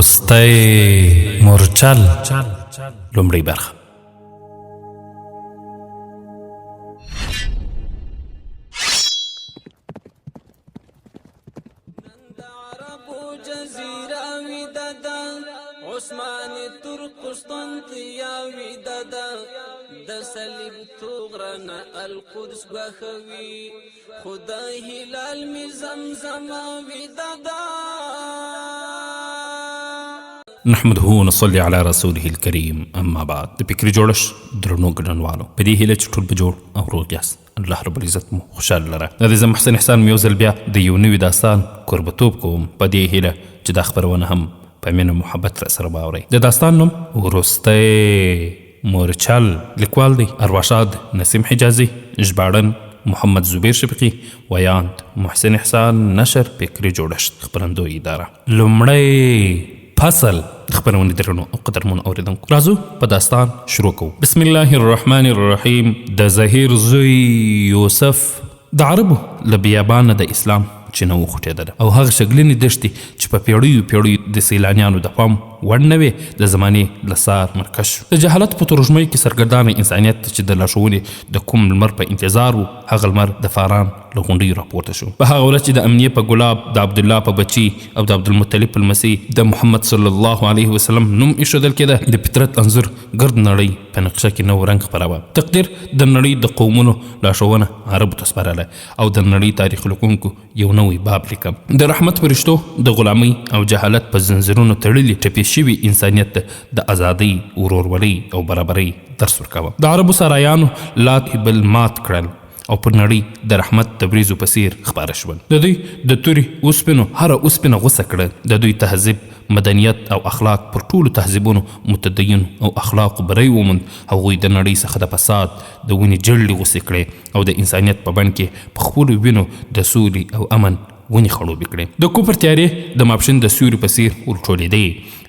وروستی مورچل لومړی برخه. عثمان ترک قسطنطنیه ویده ده د صلیب توغرنه القدس بخوي خدای هلال می زمزمه ویده ده. نحمده ونصلي على رسوله الكريم. اما بعد، د فکري جوړښت درنو ګډونوالو، په دې هیله چې ټول به جوړ او روغ یاست. الله رب العزت مو خوشحاله لره. دا د محسن احسان مې یو ځل بیا د یو نوي داستان کوربتوب کوم، په دې هیله چې دا خپرونه هم په مینه محبت را سره باورئ. د داستان نوم وروستی مورچل، لیکوال دی ارواښاد نسیم حجازي، ژباړن محمد زبیر شفیقي، ویاند محسن احسان، نشر فکري جوړښت خپرندوی اداره. لومړی فصل خبرونه درنو او قدرمن اوریدونکو، راځو په داستان شروع کوو. بسم الله الرحمن الرحیم. د زهیر زوی یوسف د عربو له بیابانه د اسلام چې نه وخوټېدله، او هغه شګلنې دښتې چې په پیړیو د سیلانیانو د پام وړ نه وې د زمانې له سار مرکز شو. د جهالت په ترژمۍ کې سرګردانه انسانیت چې د لارښوونې د کوم لمر په انتظار و، هغه لمر د فاران له غونډیو راپورته شو. په هغه ورځ چې د امنیې په ګلاب، د عبدالله په بچي او د عبدالمطلب په لمسي د محمد صلی الله علیه وسلم نوم ایښودل کېده، د فطرت انځور ګرد نړۍ په نقشه کې نو رنګ خپراوه. تقدیر د نړۍ د قومونو لارښوونه عربو ته سپارله، او د نړۍ تاریخ لیکونکو یو نوی باب لیکم. د رحمت فرشتو د غلامۍ او جهالت په زنځیرونو تړلي ټپي شوي انسانیت د ازادۍ، ورورولۍ او برابرۍ درس ورکاوه. د عربو سرایانو لات بل مات کړل او پر نړۍ د رحمت تبریزو په څیر خپاره شول. د دوی د توري اوسپنو هره اوسپنه غوڅه کړه. د دوی تهذیب، مدنیت او اخلاق پر ټولو تهذیبونو متدین او اخلاقو بری وموند. هغوی د نړۍ څخه د فساد د ونې جړلې غوڅې کړې او د انسانیت په بڼ کې په خپلو وینو د سولې او امن ونې خړوبې کړې. د کفر تیارې د ماپښین د سیوري په څیر ورټولېدې.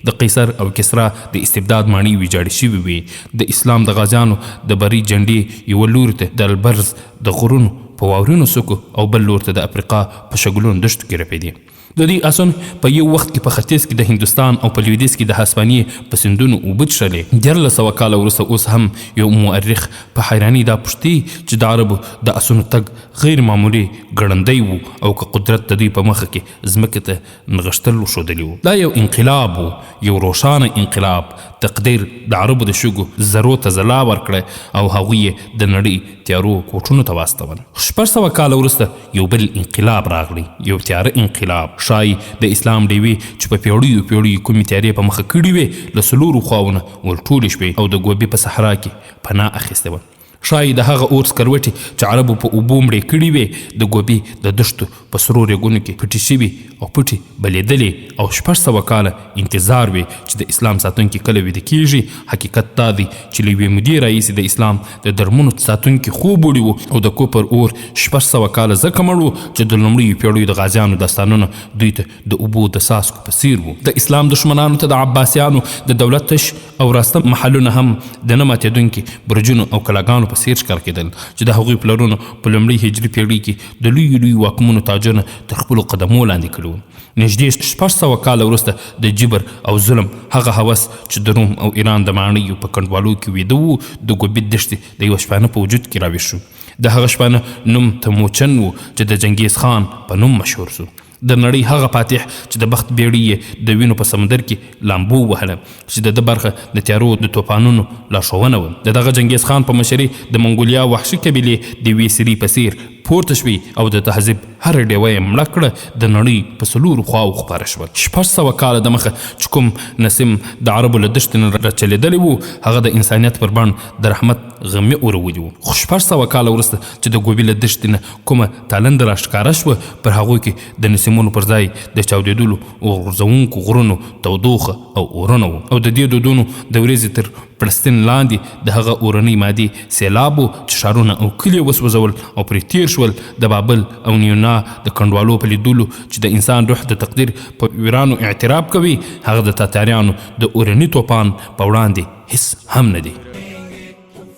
د قیصر او کسرا د استبداد ماڼۍ ویجاړې شوې وې. د اسلام د غازیانو د بري جنډې یوه لوري ته د البرز د غرونو په واورینو څوکو او بل لور ته د افریقا په شګلونو دښتو کې رپېدې. د دې اسون په یو وخت کې په ختیځ کې د هندوستان او په لویدیځ کې د هسپانیې په سیندونو اوبه څښلې. 1400 کاله وروسته اوس هم یو مورخ په حیرانۍ دا پوښتي چې د عربو د اسونو تګ غیر معمولي ګړندی و، او که قدرت د دوی په مخه کې ځمکې ته نغښتل وښودلي وو. دا یو انقلاب و، یو روښانه انقلاب. تقدیر د عربو د شګو ذرو ته ځلا ورکړه او هغوی یې د نړۍ تیارو کوټونو ته واستول. 600 کاله وروسته یو بل انقلاب راغلی، یو تیاره انقلاب. ښایي د اسلام ډیوې چې په پیړیو کومې تیارې په مخه کړي وې له څلورو خواونه ورټولې شوې او د ګوبې په صحرا کې پناه اخیستې وه. ښایي د هغه اور سکروټې چې عربو په اوبو مړې کړي وې د ګوبې د دښتو په سرو ریګونو کې پټې شوي او پټې بلېدلې، او 600 کاله انتظار وې چې د اسلام ساتونکي کله ویده کېږي. حقیقت دا دی چې له یوې مودې راهیسې د اسلام د درمونو ساتونکي خوب وړي وو، او د کفر اور 600 کاله ځکه مړ وو چې د لومړیو پیړیو د غازیانو داستانونه دوی ته د اوبو د څاڅکو په څیر وو. د اسلام دښمنانو ته د عباسیانو د دولت تش او راسته محلونه هم د نه ماتېدونکي برجونو او کلاګانو په څیر ښکار کېدل چې د هغوی پلرونو په لومړي هجري پیړۍ کې د لویو واکمنو تاجونه تر خپلو قدمو لاندې کړي وو. نږدې 600 کاله وروسته د جبر او ظلم هغه هوس چې د روم او ایران د ماڼیو په کنډوالو کې ویده وو، د ګوبید دښتې د یوه شپانه په وجود کې راویښ شو. د هغه شپانه نوم تموچن و چې د چنګیز خان په نوم مشهور سو. د نړۍ هغه فاتح چې د بخت بیړۍ یې د وینو په سمندر کې لامبو وهله، چې د ده برخه د تیارو د توپانونو لارښوونه وه. د دغه چنګیز خان په مشري د منګولیا وحشي قبیلې د یوې سري په څیر پورته شوي او د تهذیب هره ډیوه یې مړه کړه. د نړۍ په څلورو خواو خپاره شول. 600 کاله د مخه چې کوم نسیم د عربو له دښتې نه راچلېدلی وو، هغه د انسانیت پر بڼ د رحمت غمي اورولي وو. خو 600 کاله وروسته چې د ګوبې له دښتې نه کومه تالنده راښکاره شوه، پر هغوی کې د نسیمونو پر ځای د چاودېدلو او غورځوونکو غرونو تودوخه او اورونه وو، او د دې دودونو د ورځې تر پړستن لاندې د هغه اورنۍ مادې سیلاب و چې ښارونه او کلي وسوځول او پرې تیر شول. د بابل او نیونا د کنډوالو په لیدلو چې د انسان روح د تقدیر په ویرانو اعتراف کوي، هغه د تاتاریانو د اورني توپان په وړاندې هیڅ هم نه دی.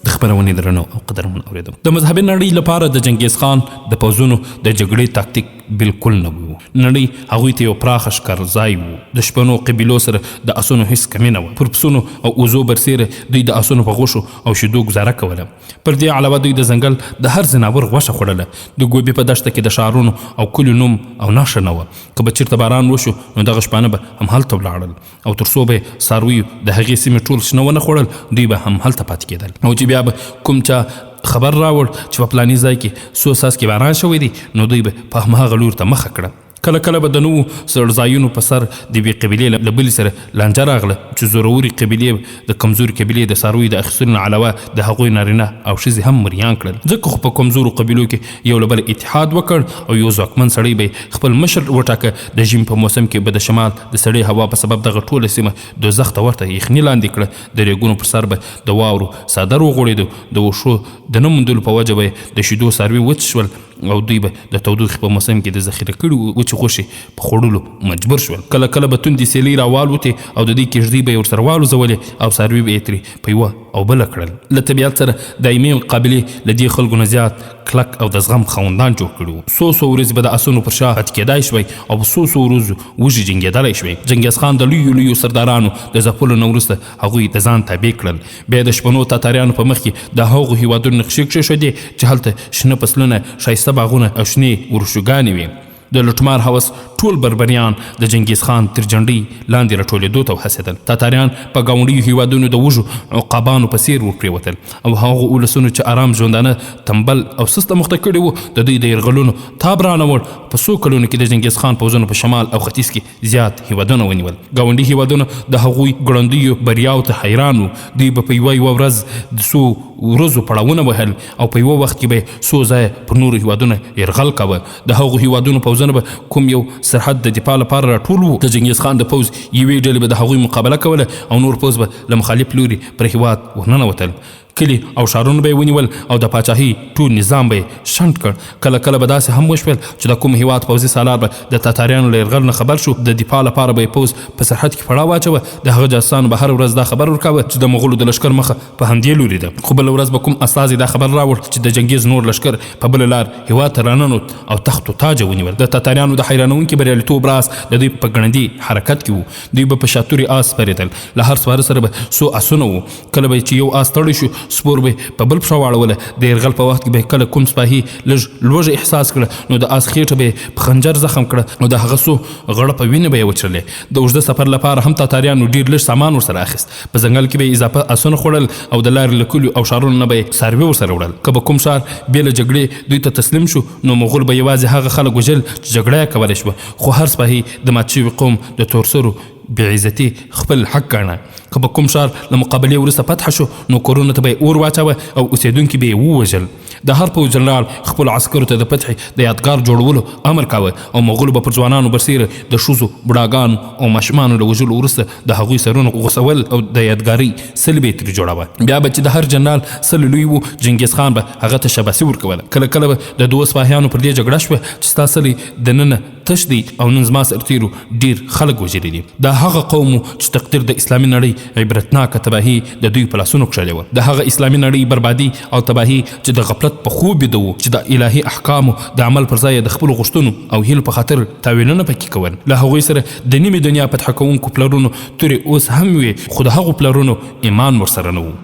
د خبرونې درنو او قدرمن اوریدونکو د مذهبي نړۍ لپاره د چنګیز خان د پوځونو د جګړې تاکتیک بالکل نه و. نړۍ هغوی ته یو پراخ ښکارځای و. د شپنو قبیلو سره د اسونو هیڅ کمی نه وه. پر پسونو او اوزو برسیره دوی د اسونو په غوښو او شیدو ګزاره کوله. پر دې علاوه دوی د ځنګل د هر ځناور غوښه خوړله. د ګوبي په دښته کې د ښارونو او کلیو نوم او نښه نه وه. که به چېرته باران وشو نو دغه شپانه به همهلته ولاړل او تر څو به څارویو د هغې سیمې ټول شنه ونه خوړل دوی به همهلته پاتې کېدل. او چې بیا به کوم چا خبر راوړ چې په فلاني ځای کې څو څاڅکي باران شوی دی نو دوی به په هماغه لور ته مخه کړه. کله کله به د نوو څړځایونو په سر د یوې قبیلې له بلې سره لانجه راغله چې زورورې قبیلې د کمزوري قبیلې د څارویو د اخیستلو نه علاوه د هغوی نارینه او ښځې هم مریان کړل. ځکه خو په کمزورو قبیلو کې یو له بل اتحاد وکړ او یو ځواکمن سړی به خپل مشر وټاکه. د ژمي په موسم کې به د شمال د سړې هوا په سبب دغه ټوله سیمه دوزخ ته ورته یخني لاندې کړه. د ریګونو پر سر به د واورو څادر وغوړېدو. د وښو د نه موندلو په وجه به د شیدو څاروي وچ شول او دوی به د تودوخې په موسم کې د ذخیره کړي وچې غوښې په خوړلو مجبور شول. کله کله به توندې سیلۍ راوالوتې او د دوی کیږدۍ به یې ورسره والوځولې او څاروي به یې ترې په یوه او بله کړل. له طبیعت سره دایمي مقابلې له دې خلکو نه زیات کلک او د زغم خاوندان جوړ کړي وو. څو ورځې به د اسونو پر شا پاتې کېدای شوی او په څو ورځو وږي جنګېدلی شوی. چنګیز خان د لویو سردارانو د ځپلو نه وروسته هغوی د ځان تابع کړل. بیا د شپنو تاتاریانو په مخ کې د هغو هېوادونو نقشې کښېښودې چې هلته شنه فصلونه، ښایسته باغونه او شنې ورشوګانې وي. د لوټمار هوس ټول بربریان د چنګیز خان تر جنډۍ لاندې راټولېدو ته وهڅېدل. تاتاریان په ګاونډیو هېوادونو د وږو عقابانو په څېر ورپرېوتل او هغو ولسونو چې ارام ژوندانه تنبل او سسته مخته کړي وو د دوی د یرغلونو تاب رانوړ. په څو کلونو کې د چنګیز خان پوځونو په شمال او ختیځ کې زیات هېوادونه ونیول. ګاونډي هېوادونه د هغوی ګړندیو بریاو ته حیران وو. دوی به په یوه ورځ د څو ورځو پړاوونه وهل او په یوه وخت کې به څو ځایه پر نورو هېوادونه یرغل کوه. د هغو هېوادونو پوځونه به کوم یو سرحد د دفاع لپاره راټول وو. د چنګیز خان د پوځ یوې ډلې به د هغوی مقابله کوله او نور پوځ به له مخالف لوري پر هېواد ورننوتل. کلی او ښارونه به یې ونیول او د پاچاهۍ ټول نظام به یې شنډ کړ. کله کله به داسې هم وشول چې د کوم هېواد پوځي سالار به د تاتاریانو له یرغل نه خبر شو. د دفاع لپاره به یې پوځ په سرحد کې پړاو واچوه. د هغه جاسوسانو به هره ورځ دا خبر ورکاوه چې د مغولو د لښکر مخه په همدې لوري ده. خو بله ورځ به کوم استازي دا خبر راوړ چې د چنګیز نور لښکر په بله لار هېواد ته راننوت او تخت و تاج ونیول. د تاتاریانو د حیرانونکي بریالیتوب راز د دوی په ګړندي حرکت کې و. دوی به په شاتوري آس سپرېدل. له هر سواره سره به څو آسونه وو. کله به چې یو آس ستړی شو سپور به په بل پښه واړوله. د یرغل په وخت کې به کله کوم سپاهي لږ لوږه احساس کړه نو د آس خېټه به په خنجر زخم کړه او د هغه څو غړه په وینه به یې وچرلې. د اوږده سفر لپاره هم تاتاریانو ډېر لږ سامان ورسره اخیست. په ځنګل کې به یې اضافه آسونه خوړل او د لارې له کلیو او ښارونو نه به یې څاروي ورسره وړل. که به کوم ښار بې له جګړې دوی ته تسلیم شو نو مغول به یوازې هغه خلک وژل چې جګړه یې کولی شوه. خو هر سپاهي د مات شوي قوم د تورسرو بېعزتي خپل حق ګاڼه. که به کوم ښار له مقابلې وروسته فتح شو نو کورونو ته به یې اور واچوه او اوسېدونکي به یې ووژل. د هر پوځ جنرال خپلو عسکرو ته د فتح د یادګار جوړولو امر کاوه او مغولو به پر ځوانانو برسیره د ښځو، بوډاګانو او ماشومانو له وژلو وروسته د هغوی سرونه غوڅول او د یادګارۍ سلبې ترې جوړوه. بیا به چې د هر جنرال سل لوی و چنګیز خان به هغه ته شاباسي ورکوله. کله کله به د دوو سپاهیانو پر دې جګړه شوه چې ستا سلی دننه تش دی او نن زما سرتیرو ډېر خلک وژلي دي. دا هغه قوم چې تقدیر د اسلامي نړۍ عبرتناکه تباهي د دوی په لاسونو کښلې وه. د هغه اسلامي نړۍ بربادي او تباهي چې د غفلت په خوب ویده وو، چې د الهي احکامو د عمل پر ځای د خپلو غوښتنو او هیلو په خاطر تاویلونه پکې کول. له هغوی سره د نیمې دنیا فتح کوونکو پلرونو تورې اوس هم وي، خو د هغو پلرونو ایمان ورسره نه و.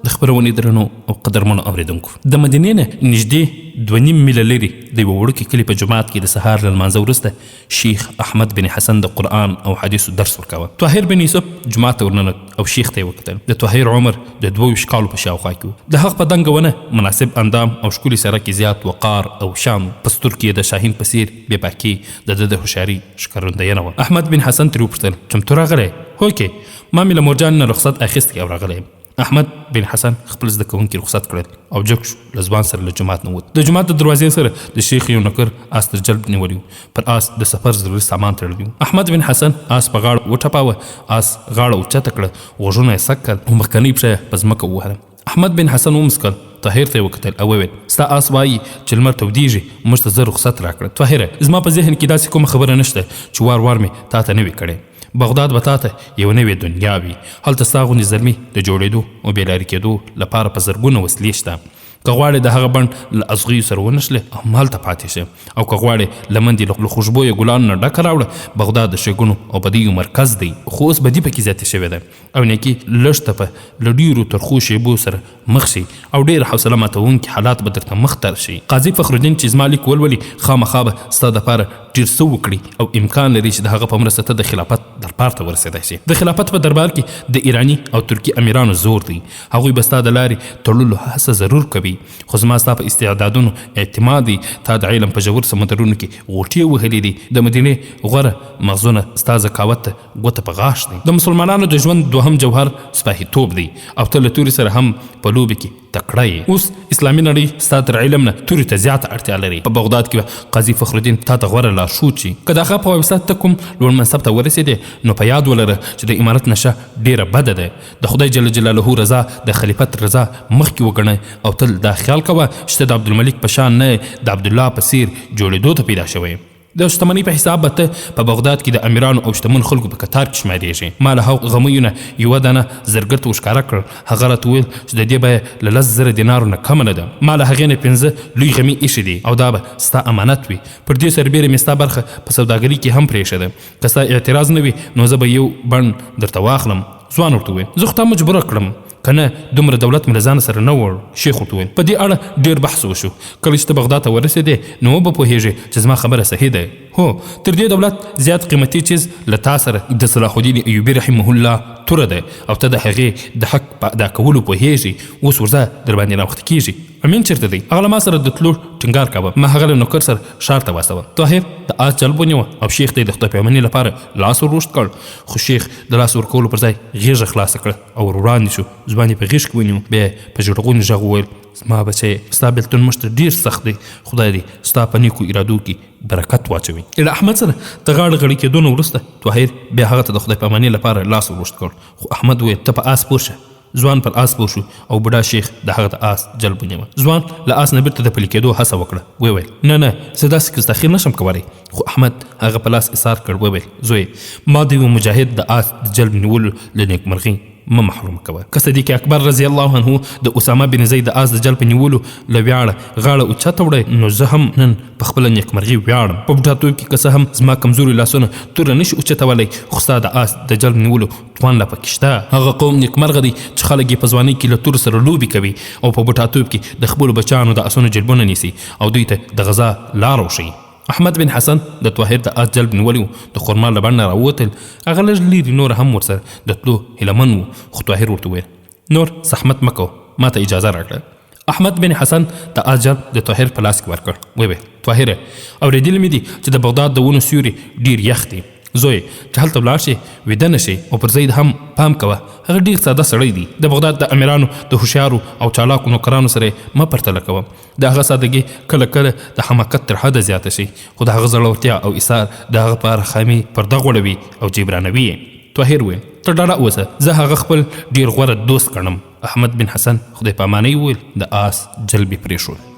د خبرونې درنو او قدرمنو اورېدونکو، د مدینې نه نږدې 2.5 میله لرې د یوه وړوکي کلي په جومات کې د سهار له لمانځه وروسته شیخ احمد بن حسن د قرآن او حدیثو درس ورکاوه. طاهر بن یوسف جومات ته ورننوت او شیخ ته یې وکتل. د طاهر عمر د 22 کالو په شاوخوا کې و. د هغه په دنګه ونه مناسب اندام او ښکلي سره کې زیات وقار او شان، په سترګو کې د شاهین په څېر بې باکي د ده د هوښیاري ښکارندویه وه. احمد بن حسن ترې وپوښتل چمتو راغلی؟ هوکې، ما مې له مورجان نه رخصت اخیستی او راغلی یم. احمد بن حسن خپل زده کوونکي رخصت کړل او جګ شو، له ځوان سره له جومات نه ووت. د جومات د دروازې سره د شیخ یو نوکر آس تر جلب نیولی و. پر آس د سفر ضروري سامان تړلی و. احمد بن حسن آس په غاړه وټپاوه، آس غاړه اوچته کړه، غوږونه یې سک کړل او مخکنۍ پښه یې په ځمکه ووهله. احمد بن حسن ومسکل، طاهر ته یې وکتل او وویل ستا آس وایي چې لمر تودېږي، موږ ته زه رخصت راکړه. طاهره، زما په ذهن کې داسې کومه خبره نشته چې وار وار مې تا ته نه وي کړې. بغداد به تا ته یو نوې دنیا وي. هلته ستا غوندې زلمي د جوړېدو او بېلارې کېدو لپاره په زرګونه وسلې شته. که غواړې د هغه بڼ له ازغیو سره ونښلې همالته پاتې شه، او که غواړې لمندې له خوشبویه ګلانو نه ډکه راوړه. بغداد د ښېګڼو او بدیو مرکز دی، خو اوس بدي پکې زیاتې شوې ده او نیکي لږ ته له ډېرو ترخو شیبو سره مخ شي او ډېر حوصله ماتوونکي حالات به درته مخ تر شي. قاضي فخرالدین چې زما لیک ولولي خامخا به ستا دپاره ډېر څه وکړي او امکان لري چې د هغه په مرسته ته د خلافت دربار ته ورسېدی شي. د خلافت په دربار کې د ایراني او ترکي امیرانو زور دی. هغوی به ستا د لارې تړلو هڅه ضرور کوي، خو زما ستا په استعدادونو اعتماد دی. تا د علم په ژور سمندرونو کې غوټې وهلې دي. د مدینې غوره مغزونه ستا ذکاوت ته ګوته په غاښ دی. د مسلمانانو د ژوند دوهم جوهر سپاهیتوب دی او ته له تورې سره هم په لوبې کې تکړه یې. اوس اسلامي نړۍ ستا تر علم نه تورې ته زیاته اړتیا لري. په بغداد کې به قاضي فخرالدین تا ته غوره لارښود شي. که د هغه په واسطه ته کوم لوړ منصب ته ورسېدې نو په یاد ولره چې د امارت نشه ډېره بده ده. د خدای جل جلاله رضا د خلیفت رضا مخکې وګڼئ او تل دا خیال کوه چې ته د عبدالملک په شان نه د عبدالله په څېر جوړېدو ته پیدا شوی. د شتمنۍ په حساب به ته په بغداد کې د امیرانو او شتمن خلکو په کتار کې شمارېږي. ما له هغو غمیو نه یوه دانه زرګر ته وښکاره کړ. هغه راته وویل چې د دې بیه له 10,000 دینارو نه کمه نه ده. ما له هغې نه 5 لوی غمي ایښي دي او دا به ستا امانت وي. پر دې سربیره مې ستا برخه په سوداګري کې هم پرېښوده. که ستا اعتراض نه وي نو زه به یو بڼ درته واخلم. ځوان ورته وویل زه خو تا مجبوره کړم که نه دومره دولت مې له ځانه سره نه وړ. شیخ ورته وویل په دې اړه ډېر بحث وشو. کله چې ته بغداد ته ورسېدې نو به پوهېږې چې زما خبره صحیح ده. هو تر دې دولت زیات قیمتي چیز له تا سره د صلاح الدین ایوبي رحمه الله توره ده او ته د هغې د حق په ادا کولو پوهېږې. اوس ورځه در باندې ناوخته کېږي. امین چېرته دی؟ هغه له ما سره د تلو ټینګار کوه. ما هغه له نوکر سره ښار ته واستوه. طاهر د آس جلب ونیوه او شیخ ته یې د خدای پیمانۍ لپاره لاس ور اوږد کړ، خو شیخ د لاس ورکولو پر ځای غېږه خلاصه کړه او ور وړاندې شو. ځوان یې په غېږ کې ونیو. بیا یې په ژړغوني غږ وویل زما بچی ستا بېلتون موږ ته ډېر سخت دی. خدای دې ستا په نیکو ارادو کې برکت واچوي. له احمد سره د غاړه غړي کېدو نه وروسته طاهر بیا هغه ته د خدای پیمانۍ لپاره لاس ور اوږد کړ، خو احمد وویل ته په آس پور شه. ځوان پر آس پور شو او بوډا شیخ د هغه د آس جلب ونیوه. ځوان له آس نه بیرته د پلي کېدو هڅه وکړه. وویل نه زه داسې کس نشم کولی. خو احمد هغه په لاس ایسار کړ. وویل زوی ما د یو مجاهد د آس د جلب نیولو له نیکمرغۍ مه محروم کوه. که صدیق اکبر رضی الله عنه د اسامه بن زید د آس د جلب نیولو له ویاړه غاړه اوچته وړی نو زه هم نن په خپله نیکمرغي ویاړم. په بوډاتوب کې که څه هم زما کمزوري لاسونه توره نشي اوچتولی خو ستا د آس د جلب نیولو توان لا پکې شته. هغه قوم نیکمرغه دی چې خلک یې په ځوانۍ کې له تورو سره لوبې کوي او په بوډاتوب کې د خپلو بچیانو د آسونو جلبونه نیسي او دوی ته د غذا لاره وښیي. احمد بن حسن د طاهر د آس جلب نیولی و. د خرما له بڼ نه راووتل. هغه لږ لرې نور هم ورسره د تلو هیلهمن و، خو طاهر ورته وویل نور زحمت مه کوه، ما ته اجازه راکړه. احمد بن حسن د آس جلب د طاهر په لاس کې ورکړ. وویل طاهره اورېدلي مې دي چې د بغداد د ونو سیوري ډېر یخ دی. زوی چې هلته ولاړ شي ویده نه شي او پر ځای هم پام کوه. هغه ډېر ساده سړی دی. د بغداد د امیرانو د هوښیارو او چالاکو نوکرانو سره مه پرتله کوه. د هغه سادګي کله کله د حماقت تر حده زیاته شي، خو د هغه زړورتیا او ایثار د هغه په اړه خامي پرده غوړوي او جبرانوي یې. طاهر وویل ته ډاډه اوسه، زه هغه خپل ډېر غوره دوست ګڼم. احمد بن حسن خدای پامانۍ وویل د آس جلب یې پرېښود.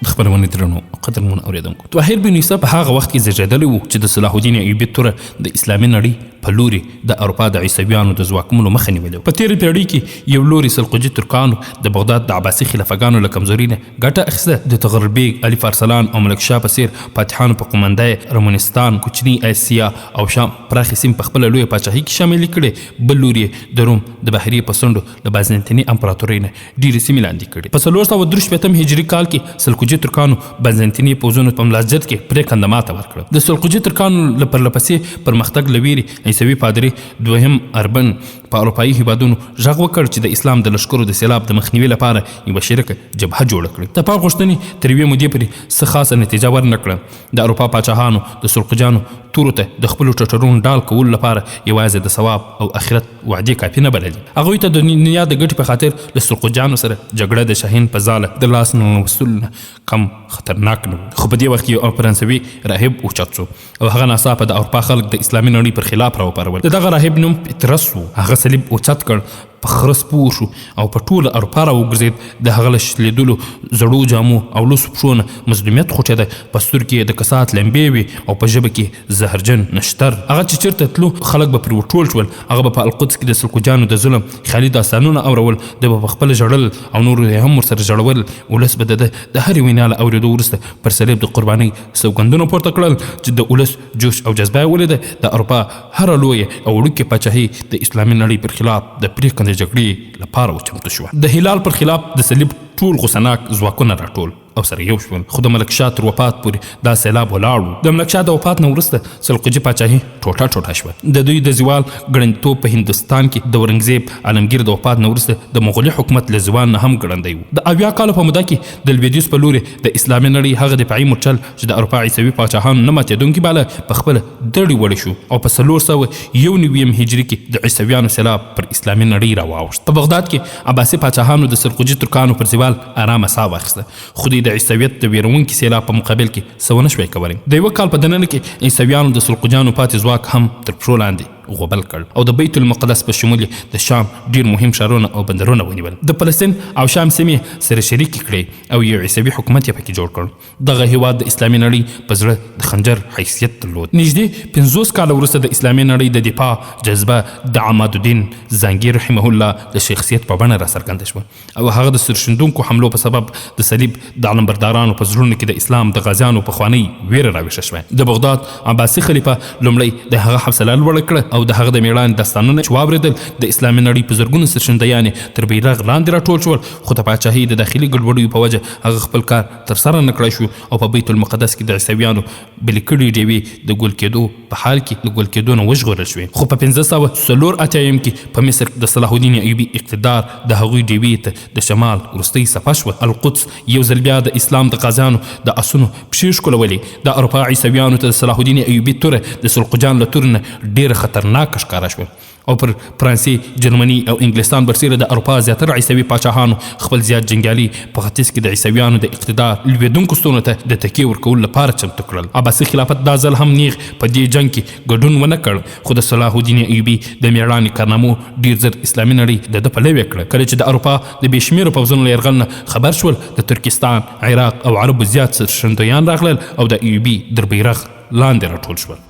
د خپرونې درنو قدرمنو اورېدونکو، طاهر بن یوسف په هغه وخت کې زېږېدلی و چې د صلاح الدین ایوبي توره د اسلامي نړۍ په لوري د اروپا د عیسویانو د ځواکمنو مخه نیولې وه. په تېره پېړۍ کې یو لوري سلجوقي ترکانو د بغداد د عباسي خلفګانو له کمزوري نه ګټه اخیسته. د تغرل بیګ، علي فارسلان او ملک شاه په څېر فاتحانو په قومنده رمنستان، کوچني اسیا او شام پراخې سیمې په خپله لویه پاچاهۍ کې شاملې کړې. بل لوري د روم د بحریې په څنډو د بازنطیني امپراتورۍ نه ډېرې سیمې لاندې کړې. په 463 هجري کال کې سلجوقي ترکانو بازنطیني پوځونو په ملاجد کې پرېکنده ماته ورکړه. د سلجوقي ترکانو له پرلپسې پرمختګ له ویرې عیسوي پادري دوهم اربن په اروپایي هیوادونو غږ وکړ چې د اسلام د لښکرو د سیلاب د مخنیوي لپاره یوه شریکه جبهه جوړه کړي. د پاک غوښتنې تر یوې مودې پورې څه خاصه نتیجه ورنه کړه. د اروپا پاچاهانو د سلجوقیانو تورو ته د خپلو ټټرونو ډال کولو لپاره یوازې د ثواب او آخرت وعدې کافي نه بللې. هغوی ته د دنیا د ګټې په خاطر له سلجوقیانو سره جګړه د شاهین په ځاله د لاس ننوستلو نه کم خطرناک نه و. خو په دې وخت کې یو فرانسوي راهب اوچت شو او هغه ناڅاپه د اروپا خلک د اسلامي نړۍ پر خلاف راوپارول. د دغه راهب نوم پطرس و. هغه صلیب اوچت کړ په خره سپور شو او په ټوله اروپا راوګرځېد. د هغه له شلېدلو زړو جامو او لوسو پښو نه مظلومیت خوټېده. په سترګو کې د کسات لمبې وې او په ژبه کې زهرجن نشتر. هغه چې چېرته تلو خلک به پرې وټول شول. هغه به په القدس کې د سلجوقیانو د ظلم خیالي داستانونه اورول. د به پخپله ژړل او نور هم ورسره ژړول. ولس به د هرې وینا له اورېدو وروسته پر صلیب د قربانۍ سوګندونه پورته کړل چې د ولس جوش او جذبه یې ولیده. د اروپا هره لویه او وړوکې پاچاهي د اسلامي نړۍ پر خلاف د پرېکنده جګړې لپاره وچمتو شوه. د هلال پر خلاف د صلیب ټول غوسناک ځواکونه راټول او سره یو شول. خو د ملک شاه تر وفات پورې دا سیلاب ولاړ و. د ملک شاه د وفات نه وروسته سلجوقي پاچاهي ټوټه ټوټه شوه. د دوی د زوال ګړندتوب په هندوستان کې د اورنګزیب عالمګیر د وفات نه وروسته د مغولي حکومت له زوال نه هم ګړندی و. د 80 کالو په موده کې د لویدیځ په لوري د اسلامي نړۍ هغه دفاعي مورچل چې د اروپا عیسوي پاچاهانو نه ماتېدونکي باله په خپله دړې وړې شو او په 491 هجري کې د عیسویانو سیلاب پر اسلامي نړۍ راواوښت. په بغداد کې عباسي پاچاهانو د سلجوقي ترکانو پر زوال آرامه ساه واخیسته. خو د عیسویت د ویرونکي سیلاب په مقابل کې څه ونه شوی کولی. د یوه کال په دننه کې عیسویانو د سلجوقیانو پاتې ځواک هم تر پښو لاندې غوبل کړ او د بیت المقدس په شمول د شام ډیر مهم ښارونه او بندرونه ونیول. د فلسطین او شام سیمې سره شریکې کړې او یو عیسوي حکومت یې پکې جوړ کړ. دغه هیواد د اسلامي نړۍ په زړه د خنجر حیثیت درلود. نږدې 50 کاله وروسته د اسلامي نړۍ د دفاع جذبه د عمادالدین زنګي رحمه الله د شخصیت په بڼه راڅرګنده شوه او هغه د سرښندونکو حملو په سبب د صلیب د علمبردارانو په زړونو کې د اسلام د غازیانو پخوانۍ ویره راویښه شوه. د بغداد عباسي خلیفه لومړی د هغه حوصله لوړه کړه او د هغه د میړانې داستانونه چې واورېدل د اسلامي نړۍ په زرګونو سرښندیانې تر بیرغ لاندې راټول شول. خو د پاچاهۍ د داخلي ګډوډیو په وجه هغه خپل کار ترسره نه کړی شو او په بیت المقدس کې د عیسویانو بلې کړي ډیوې د ګل کېدو په حال کې د ګل کېدو نه وژغورل شوې. خو په 1584 کې په مصر د صلاح الدین ایوبي اقتدار د هغوی ډیوې ته د شمال وروستۍ صفحه شوه. القدس یو ځل بیا د اسلام د غازیانو د اسونو پښې ښکلولې. د اروپا عیسویانو ته د صلاح الدین ایوبي توره د سلجوقیانو له تورې نه ډېره خطرناکه ښکاره شوه او پر فرانسې، جرمني او انګلستان برسېره د اروپا زیاتره عیسوي پاچاهانو خپل زیات جنګیالي په ختیځ کې د عیسویانو د اقتدار لوېدونکو ستونو ته د تکیې ورکولو لپاره چمتو کړل. عباسي خلافت دا ځل هم نیغ په دې جنګ کې ګډون ونه کړ. خو د صلاح الدین ایوبي د میړانې کارنامو ډېر زر اسلامي نړۍ د ده پلوي کړه. کله چې د اروپا د بې شمېرو پوځونو له یرغل نه خبر شول د ترکستان، عراق او عربو زیات سرښندیان راغلل او د ایوبي در بیرغ لاندې راټول شول.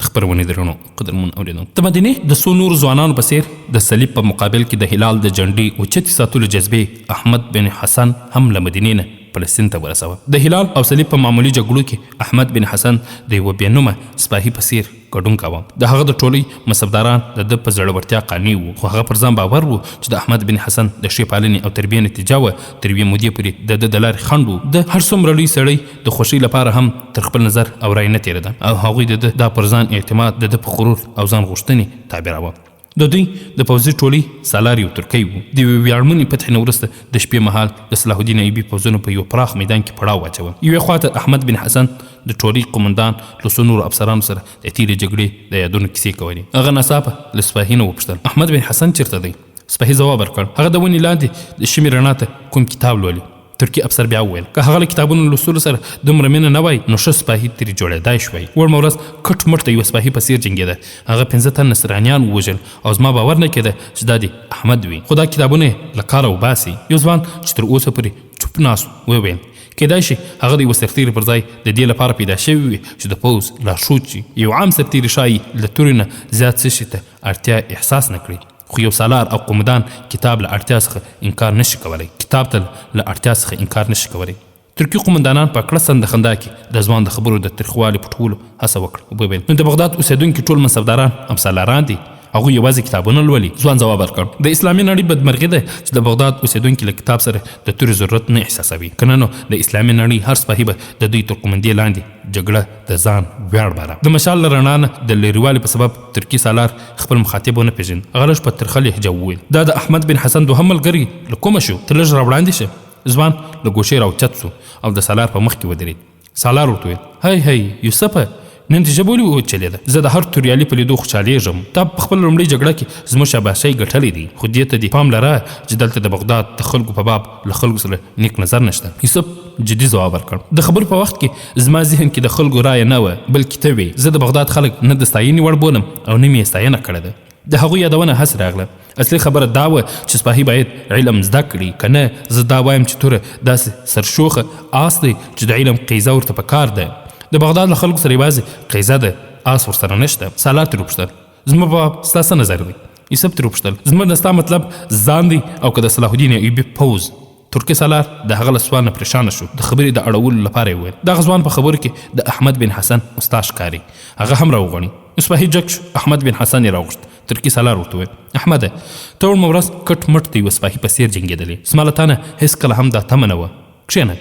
خبرونه درنو قدرمن اوریدونکو، د مدینې د څو نورو ځوانانو په څیر د صلیب په مقابل کې د هلال د جنډې اوچتې ساتلو جذبې احمد بن حسن هم له مدینې نه فلسطین ته ورسوه. د هلال او صلیب په معمولي جګړو کې احمد بن حسن د یوه بېنومه سپاهي په څیر ګډون کاوه. د هغه د ټولۍ مصبداران د ده په زړورتیا قانع وو. خو هغه پر ځان باور و چې د احمد بن حسن د ښې پالنې او تربیې نتیجه وه. تر یوې مودې پورې د ده د لارې خنډ و. د هر څومره لوی سړی د خوښۍ لپاره هم تر خپل نظر او رای نه تېرېده او هغوی د ده دا پر ځان اعتماد د ده په غرور او ځان غوښتنې تعبیراوه. د دوی د پوځي ټولۍ سالار یو ترکی و. د یوې ویاړمنې فتحې نه وروسته د شپې مهال د صلاح الدین ایوبي پوځونو په یو پراخ میدان کې پړاو واچوه. یوې خواته احمد بن حسن د ټولۍ قومندان له څو نورو افسرانو سره د تېرې جګړې د یادونو کیسې کولې. هغه ناڅاپه له سپاهي نه وپوښتل احمد بن حسن چېرته دی؟ سپاهي ځواب ورکړ هغه د ونې لاندې د شمې رڼا ته کوم کتاب لولي. ترکي افسر بیا وویل که هغه له کتابونو لوستلو سره دومره مینه نه وای نو ښه سپاهي ترې جوړېدای شوی. وړمه ورځ کټ مټ د یوه سپاهي په څېر جنګېده. هغه 15 تن نصرانیان ووژل او زما باور نه کېده چې دا د احمد وي. خو دا کتابونه یې له کاره وباسي. یو ځوان چې تر اوسه پورې چوپ ناست وویل کېدای شي هغه د یوه سرتیري پر ځای د دې لپاره پیدا شوی وي چې د پوځ لارښود شي. یو عام سرتیري ښایي له تورې نه زیات څه شي ته اړتیا احساس نه کړي. خو یو سالار او قومندان کتاب له اړتیا څخه انکار نشي کولی. کتاب ته له اړتیا څخه انکار نشي کولی. ترکي قومندانان په کړه سنده خندا کې د ځوان د خبرو د ترخوالي پټولو هڅه وکړه. وویل نو د بغداد اوسېدونکي ټول منصبداران هم سالاران دي؟ هغوی یوازې کتابونه لولي. ځوان ځواب ورکړ د اسلامي نړۍ بدمرغي ده چې د بغداد اوسېدونکي له کتاب سره د تورې ضرورت نه احساسوي. که نه نو د اسلامي نړۍ هر سپاهي به د دوی تر قومندې لاندې جګړه د ځان ویاړ باله. د مشال له رڼا نه د لرېوالي په سبب ترکي سالار خپل مخاطب ونه پېژند. هغه لږ په ترخه لهجه وویل دا د احمد بن حسن دوهم ملګري له کومه شو؟ ته لږ راوړاندې شه. ځوان له ګوشې راوچت سو او د سالار په مخ کې ودرېد. سالار ورته ویل هی یوسفه نن دې ژبه ولې وچلېده؟ زه د هر توریالي په لیدو خوشحالېږم. تا په خپل لومړۍ جګړه کې زموږ شاباشۍ ګټلې دي. خو دې ته دې پام لره چې دلته د بغداد د خلکو په باب له خلکو سره نیک نظر نشته. یوسف جدي ځواب ورکړ د خبرو په وخت کې زما ذهن کې د خلکو رایه نه وه بلکې ته وې. زه د بغداد خلک نه د ستاینې وړ بولم او نه مې یې ستاینه کړې ده. د هغوی یادونه هسې راغله. اصلي خبره دا وه چې سپاهي باید علم زده کړي، که نه زه دا وایم چې توره داسې سرشوخه آس دی چې د علم قیزه ورته په کار ده. د بغداد له خلکو سره یوازې قیزه ده، آس ورسره نشته. سالار ترې وپوښتل زما په ستا څه نظر دی؟ یوسف ترې وپوښتل زما د ستا مطلب ځان دی او که د صلاح الدین ایوبي پوځ؟ ترکي سالار د هغه له سوال نه پریشانه شو. د خبرې د اړولو لپاره یې وویل دغه ځوان په خبرو کې د احمد بن حسن استاد ښکاري، هغه هم راوغواړي. سپاهي جګ شو. احمد بن حسن یې راوغوښت. ترکي سالار ورته وویل احمده ته وړمه ورځ کټ مټ د یوه سپاهي په څېر جنګېدلې، زما له تا نه هېڅکله هم دا تمه نه وه، کښېنه.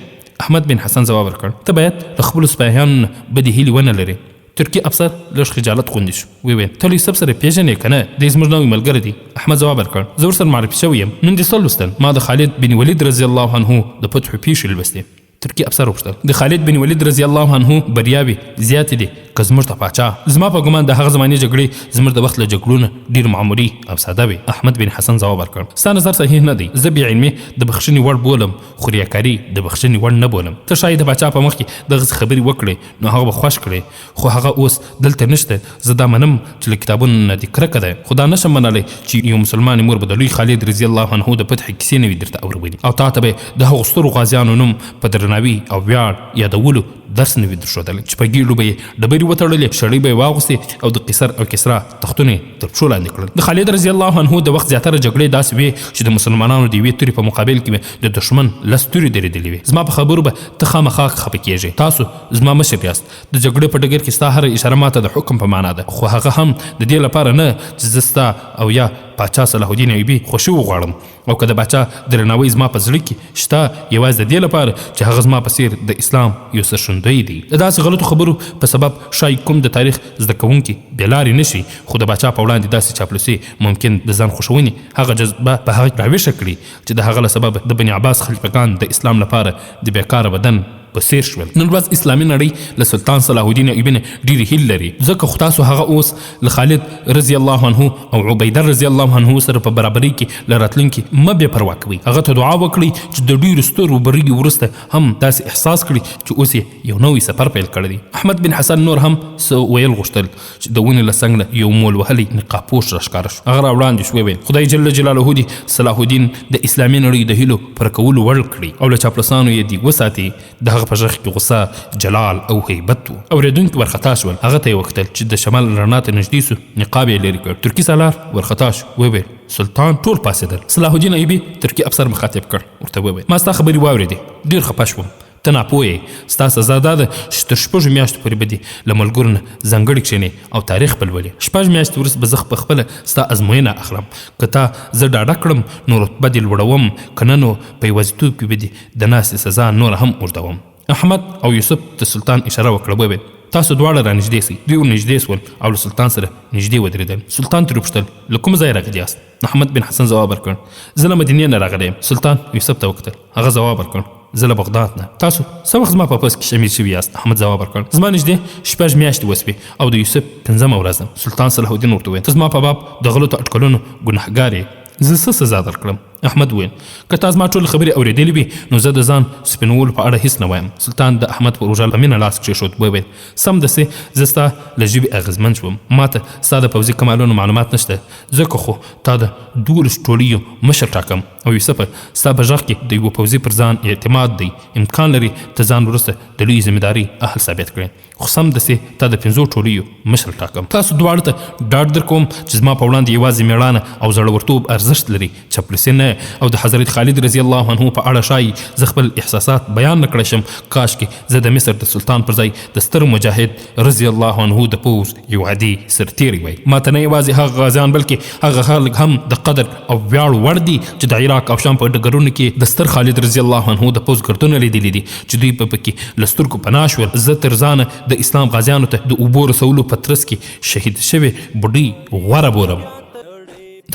احمد بن حسن ځواب ورکړ ته باید له خپلو سپاهیانو نه بدې هیلې ونه لرې. ترکي افسر لږ خجالت غوندې شو. ویې ته له یوسف سره پېژنې که نه؟ دی زموږ نوی ملګری دی. احمد ځواب ورکړ زه ورسره معرفي شوی یم، نن دې څه لوستل؟ ما د خالد بن ولید رضی الله عنه د فتحو پیښې لوستې. ترکي افسر وپوښتل د خالد بن ولید رضی الله عنه بریاوې زیاتې دي که زموږ ته پاچا؟ زما په ګمان د هغه زمانې جګړې زموږ د وخت له جګړو نه ډېر معمولي او ساده وي. احمد بن حسن ځواب ورکړ ستا نظر صحیح نه دی، زه بې علمي د بخښنې وړ بولم خو ریاکاري د بخښنې وړ نه بولم. ته ښایي د پاچا په مخ کې دغسې خبرې وکړې نو هغه به خوښ کړې، خو هغه اوس دلته نشته. زه دا منم چې له کتابونو نه دې کرکه ده، خو دا نشم منلی چې یو مسلمان مور به د لوی خالد رضی الله عنه د فتح کیسې نه وي درته اورولي او تا ته به د هغو سترو غازیانو نوم په درناوي او ویاړ یادولو درس نه وي درښودلی چې په ګېډو به یې ډبرې وتړلې، شړۍ به یې واغوستې او د قیصر او کسرا تختونه یې تر پښو لاندې کړل. د خالد رضی الله عنه د وخت زیاتره جګړې داسې وې چې د مسلمانانو د یوې تورې په مقابل کې به د دښمن لس تورې درېدلې وې. زما په خبرو به ته خامخا خفه کېږې. تاسو زما مشر یاست، د جګړې په ډګر کې ستا هره اشاره ماته د حکم په معنا ده، خو هغه هم د دې لپاره نه چې زه ستا او یا پاچا صلاح الدین ایوبي خوښي وغواړم، او که د پاچا درناوی زما په زړه کې شته یوازې د دې لپاره چې هغه زما په څېر د اسلام یو سرښندوی دی. د داسې غلطو خبرو په سبب ښایي کوم د تاریخ زده کوونکي بې لارې نه شي، خو د پاچا په وړاندې داسې چاپلوسي ممکن د ځان خوښونې هغه جذبه په هغه راویښه کړي چې د هغه له سبب د بني عباس خلیفګان د اسلام لپاره د بېکاره بدن په څېر شول. نن ورځ اسلامي نړۍ له سلطان صلاح الدین ایوبي نه ډېرې هیلې لري، ځکه خو تاسو هغه اوس له خالد رضی الله عنه او عبیده رضی الله عنه سره په برابرۍ کې له راتلونکي مه بې پروا کوئ. هغه ته دعا وکړئ چې د ډېرو سترو بریږي وروسته هم داسې احساس کړي چې اوس یې یو نوی سفر پیل کړی دی. احمد بن حسن نور هم څه ویل غوښتل چې د ونې له څنګ نه یو مول وهلی نقابپوش راښکاره شو. هغه راوړاندې شو ویل خدای جل جلاله دې صلاح الدین د اسلامي نړۍ د هیلو پر کولو وړ کړي او له چاپلوسانو یې دې وساتي. د هغه په غږ کې غصه، جلال او هیبت و. اورېدونکي ورخطا شول. هغه ته یې وکتل چې د شمال رڼا ته نږدې سو، نقاب یې لرې کړ. ترکي سالار ورخطا شو. وویل سلطان ټول پاڅېدل. صلاح الدین ایوبي ترکي افسر مخاطب کړ، ورته وویل ما ستا خبرې واورېدې، ډېر خفه شوم، ته ناپوه یې، ستا سزا دا ده چې تر 6 میاشتو پورې به دې له ملګرو نه ځانګړې کښېنې او تاریخ بل ولې. 6 میاشتې وروسته به زه په خپله ستا ازموینه اخلم، که تا زه ډاډه کړم نو رتبه دې لوړوم، که نه نو په یوازیتوب کې به دې د ناستې سزا نوره هم اوږدوم. احمد او یوسف د سلطان اشاره وکړه. وویل تاسو دواړه را نږدې سئ. دوی ورنږدې سول او له سلطان سره نږدې ودرېدل. سلطان ترې وپوښتل له کوم ځایه راغلي یاست؟ احمد بن حسن ځواب ورکړ زه له مدینې نه راغلی یم. سلطان یوسف ته وکتل. هغه ځواب ورکړ زه له بغداد نه. تاسو څه وخت زما په پوځ کې شامل شوي یاست؟ احمد ځواب ورکړ زما نږدې 6 میاشتې وسوې او د یوسف 5مه ورځ ده. سلطان صلاح الدین ورته وویل ته زما په باب د غلطو اټکلونو ګنهګار یې، زه څه سزا درکړم؟ احمد وویل که تا زما ټولې خبرې اورېدلې وي نو زه د ځان سپینولو په اړه هیڅ نه وایم. سلطان د احمد پر اوږه په مینه لاس کېښود. وویل سمدستي زه ستا له ژبې اغېزمن شوم، ما ته ستا د پوځي کمالونو معلومات نشته، ځکه خو تا د 12 ټولیو مشر ټاکم. او یوسفه ستا په غږ کې د یوه پوځي پر ځان اعتماد دی، امکان لري ته ځان وروسته د لویې ذمهدارۍ اهل ثابت کړې، خو سمدستي تا د 5 ټولیو مشر ټاکم. تاسو دواړو ته ډاډ درکوم چې زما په وړاندې یوازې مېړانه او زړورتوب ارزښت لري، چپلوسي نه. او د حضرت خالد رضی الله عنه په اړه ښایي زه خپل احساسات بیان نه کړی شم. کاشکې زه د مصر د سلطان پر ځای د ستر مجاهد رضی الله عنه د پوځ یو عادي سرتیری وای. ما ته نه یوازې هغه غازیان بلکې هغه خلک هم د قدر او ویاړ وړ دي چې د عراق او شام په ډګرونو کې د ستر خالد رضی الله عنه د پوځ ګردونه لیدلي دي چې دوی په پکې له سترګو پناه شول. زه تر ځانه د اسلام غازیانو ته د اوبو رسولو په ترڅ کې شهید شوې بوډۍ غوره بولم.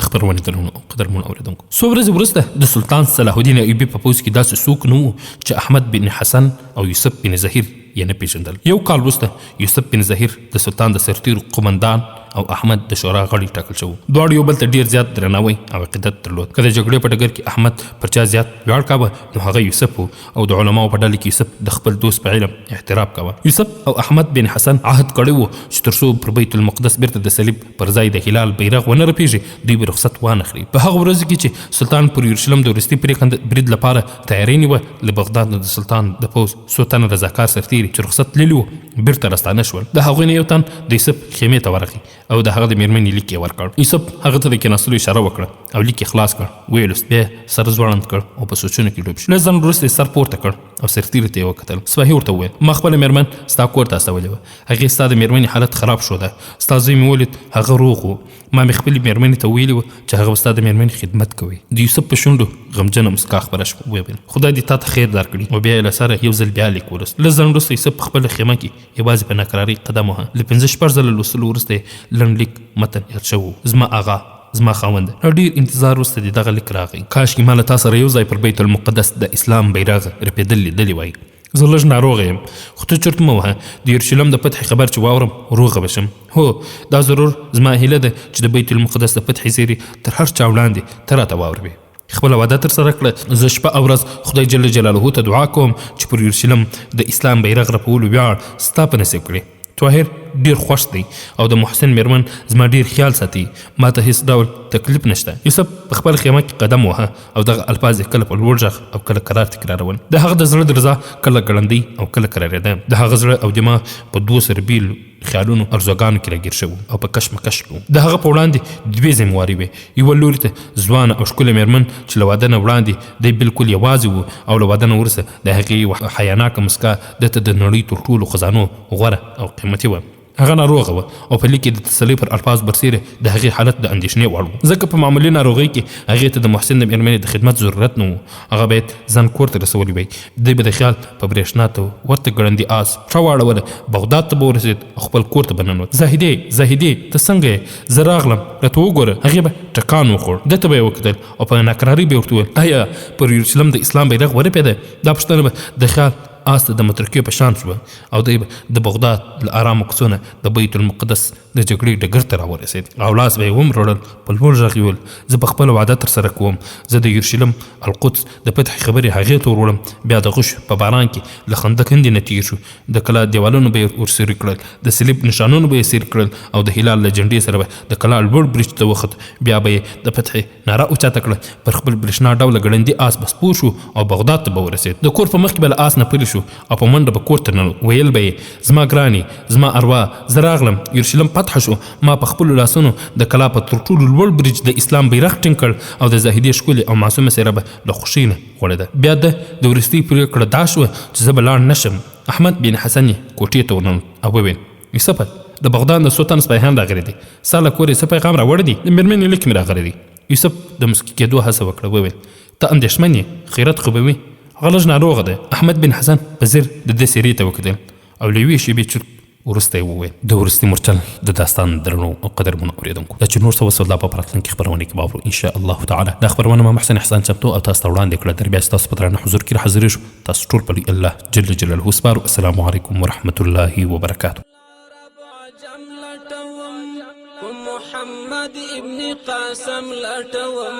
د خبرونې قدرمنو اورېدونکو څو ورځې وروسته د سلطان صلاح الدین ایوبي په پوځ کې داسې څوک نه و چې احمد بن حسن او یوسف بن زهیر یې نه پېژندل. 1 کال وروسته یوسف بن زهیر د سلطان د سرتیرو قومندان او احمد د شورا غړي ټاکل شو. دواړو یو بل ته ډیر زیات درناوی او عقیدت درلود. کله جګړې په ډګر کې احمد پر چا زیات ویاړ کاوه نو هغه یوسف او د علماو په ډله کې یوسف د خپل دوست په علم احترام کاوه. یوسف او احمد بن حسن عهد کړی و چې تر څو پر بیت المقدس بیرته د صلیب پر ځای د هلال بیرغ ونه رپیږي دوی به رخصت وانخلي. په هغه ورځ کې چې سلطان پر یورشلم د وروستي برید لپاره تیاری نیوه له بغداد د سلطان د پوځ څو تنه رضاکار سرتیري چې رخصت تللي وو بیرته راستانه شول. د هغوی نه یو تن د یوسف خیمې ته ورغی او د هغه د میرمنې لیک یې ورکړ. یوسف هغه ته د کېناستلو اشاره وکړه او لیک یې خلاص کړ، ویې لوست، بیا سر ځوړند کړ او په سوچونو کې ډوب شو. لږ ځنډ وروسته یې سر پورته کړ او سرتیري ته یې وکتل. سپاهي ورته وویل ما خپله میرمن ستا کور ته استولې وه، هغې ستا د میرمنې حالت خراب شو ده، ستا زوی مې ولید هغه روغ و، ما مې خپلې میرمنې ته ویلي وه چې هغه به ستا د میرمنې خدمت کوي. د یوسف په شونډو غمجنه مسکا خپره شوه. ویې ویل خدای دې تا ته خیر درکړي. او بیا یې له سره یو ځل بیا لیک ولوست. لږ ځنډ وروسته یوسف په خپله خیمه کې یوازې په ناکرارۍ قدم وهه. له 5-6 ځله لوستلو وروسته یې لنډ لیک متن یاد شوی. زما آغا، زما خاوند، ډیر انتظار وروسته د دغه لیک راغی. کاشکې ما له تا سره یو ځای پر بیت المقدس د اسلام بیرغ رپېدل لیدلی وای. زه لږ ناروغه یم خو ته چرت مه وهه، د یورشلم د فتحې خبر چې واورم روغه به شم. هو دا ضرور زما هیله ده چې د بیت المقدس د فتحې زیري تر هر چا وړاندې ته راته واوروې. خپله واده تر سره کړه. زه شپه او ورځ خدای جل جلاله ته دعا کوم چې پر یورشلم د اسلام بیرغ رپولو ویاړ ستا په نصیب کړي. طاهر ډیر خوښ دی او د محسن میرمن زما ډیر خیال ساتي، ما ته هیڅ ډول تکلیف نشته. یوسف په خپل خیمه کې قدم وهه او دغه الفاظ یې کله په لوړ غږ او کله کرار تکرارول. د هغه د زړه درزا کله ګړندۍ او کله کرارېده. د هغه زړه او دماغ په 2 سربیل خیالونو ارزوګانو کې راګیر شو او په کشمکش و. د هغه په وړاندې 2 ذمواري وې، یوه لوري ته ځوانه او ښکلې میرمن چې له واده نه وړاندې دی بالکل یوازې و او له واده نه وروسته د هغې حیاناکه مسکا ده ته د نړۍ تر ټولو خزانو غوره او قیمتي وه. هغه ناروغه وه او په لیک کې د تسلۍ پر الفاظ برسېره د هغې حالت د اندېښنې وړ و، ځکه په معمولي ناروغۍ کې هغې ته د محسن د میرمنې د خدمت ضرورت نه و. هغه باید ځان کور ته رسولی وی. دوی به د خیال په برېښنا ته ورته ګړندي آس پښه واړوله، بغداد ته به ورسېد او خپل کور ته به ننوت. زاهدې ته څنګه یې؟ زه راغلم راته وګوره. هغې به ټکان وخوړ، ده ته به یې وکتل او په ناکرارۍ به یې ورته وویل آیا پر یورشلم د اسلام بیرغ ورپېده؟ دا پوښتنه به د خیال آس ته د مترکیو په شان شوه او دی به د بغداد له ارامو کوڅو نه د بیت المقدس د جګړې ډګر ته راورسېد او لاس به یې ومروړل. په لوړ غږ یې ویل زه به خپله واده ترسره کوم، زه د یورشلم القدس د فتح خبرې هغې ته وروړم. بیا د غش په باران کې له خندق هندي نه تیر شو. د کلا دیوالونو به یې ورسري کړل، د صلیب نشانونه به یې سیر کړل او د هلال له جنډې سره به د کلا لوړ برج ته وخت. بیا به یې د فتح ناره اوچاته کړه، پر خپل برېښنا ډوله ګړندي آس به سپور شو او بغداد ته به ورسېد. د کور په مخ کې به له آس نه پلی شو او په منډه به کور ته ننوت. ویل به یې زما ګرانې، زما اروا، زه راغلم، یورشلم فتح شو، ما په خپلو لاسونو د کلا په تر ټولو لوړ برج د اسلام بیرغ ټینګ کړ او د زاهدې ښکلې او معصومه څېره به له خوښۍ نه غوړېده. بیا د وروستۍ پرېکړه دا شوه چې زه به لاړ نه شم. احمد بن حسن یې کوټې ته ورننوت او وویل یوسفه د بغداد د څو تن سپاهیان راغلي دي، ستا له کوره یې څه پیغام راوړی دی؟ د میرمنې لیک مې راغلی دی. یوسف د مسکي کېدو هڅه وکړه، وویل ته اندېښمن یې، خیرت خو به وي، هغه لږ ناروغه ده. احمد بن حسن په ځیر د ده څېرې ته وکتل او له یوې شېبې چرت وروسته یې وویل. د وروستي مورچل د داستان درنو او قدرمنو اورېدونکو، دا چې نور څه وسو دا په راتلونکي خپرونه کې به اورو ان شاء الله تعالی. دا خپرونه ما محسن احسان چمتو او تاسو ته وړاندې کړه. در بیا چې تاسو په درانه حضور کې راحاضرېږو، تاسو ټول په الله جل جلاله سپارو. السلام علیکم ورحمة الله وبرکاته. محمد ابن قاسم لټوم